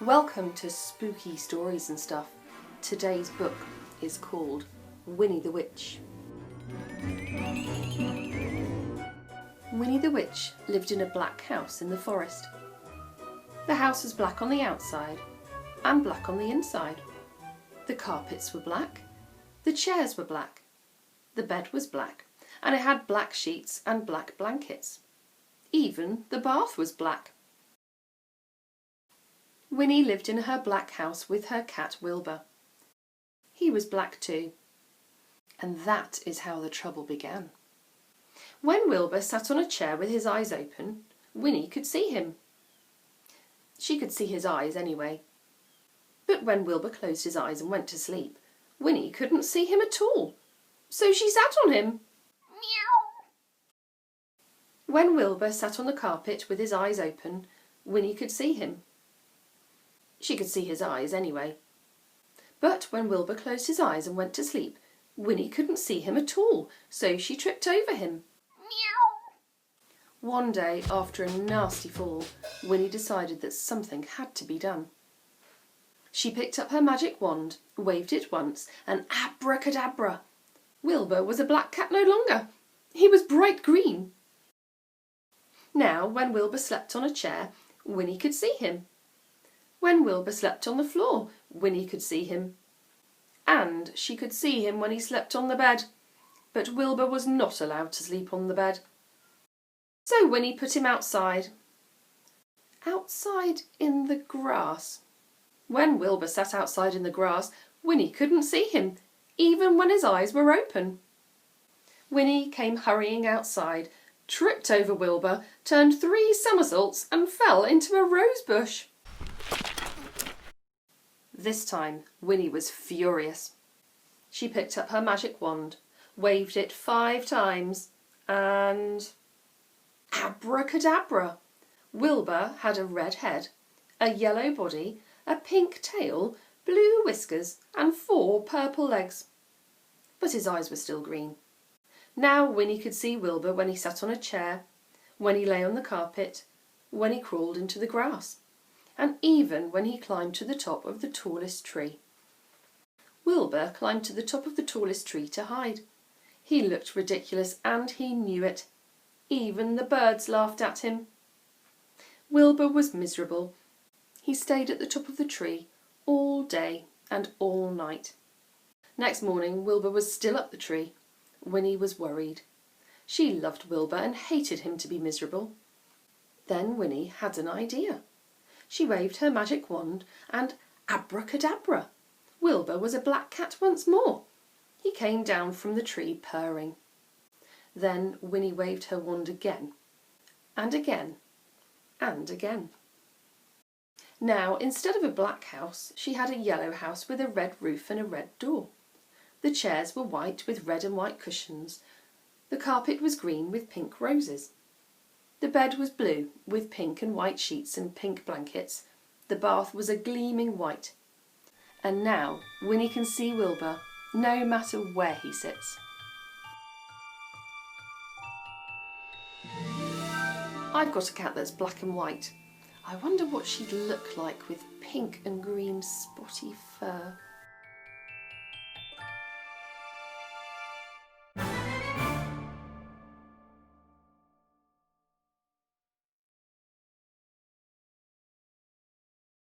Welcome to Spooky Stories and Stuff. Today's book is called Winnie the Witch. Winnie the Witch lived in a black house in the forest. The house was black on the outside and black on the inside. The carpets were black, the chairs were black, the bed was black, and it had black sheets and black blankets. Even the bath was black. Winnie lived in her black house with her cat Wilbur. He was black too. And that is how the trouble began. When Wilbur sat on a chair with his eyes open, Winnie could see him. She could see his eyes anyway. But when Wilbur closed his eyes and went to sleep, Winnie couldn't see him at all. So she sat on him. Meow. When Wilbur sat on the carpet with his eyes open, Winnie could see him. She could see his eyes anyway. But when Wilbur closed his eyes and went to sleep, Winnie couldn't see him at all, so she tripped over him. Meow. One day, after a nasty fall, Winnie decided that something had to be done. She picked up her magic wand, waved it once, and abracadabra! Wilbur was a black cat no longer. He was bright green. Now, when Wilbur slept on a chair, Winnie could see him. When Wilbur slept on the floor, Winnie could see him. And she could see him when he slept on the bed. But Wilbur was not allowed to sleep on the bed. So Winnie put him outside. Outside in the grass. When Wilbur sat outside in the grass, Winnie couldn't see him, even when his eyes were open. Winnie came hurrying outside, tripped over Wilbur, turned 3 somersaults and fell into a rose bush. This time, Winnie was furious. She picked up her magic wand, waved it 5 times, and abracadabra! Wilbur had a red head, a yellow body, a pink tail, blue whiskers, and 4 purple legs. But his eyes were still green. Now Winnie could see Wilbur when he sat on a chair, when he lay on the carpet, when he crawled into the grass, and even when he climbed to the top of the tallest tree. Wilbur climbed to the top of the tallest tree to hide. He looked ridiculous and he knew it. Even the birds laughed at him. Wilbur was miserable. He stayed at the top of the tree all day and all night. Next morning Wilbur was still up the tree. Winnie was worried. She loved Wilbur and hated him to be miserable. Then Winnie had an idea. She waved her magic wand and abracadabra! Wilbur was a black cat once more. He came down from the tree purring. Then Winnie waved her wand again, and again, and again. Now, instead of a black house, she had a yellow house with a red roof and a red door. The chairs were white with red and white cushions. The carpet was green with pink roses. The bed was blue with pink and white sheets and pink blankets. The bath was a gleaming white. And now Winnie can see Wilbur no matter where he sits. I've got a cat that's black and white. I wonder what she'd look like with pink and green spotty fur.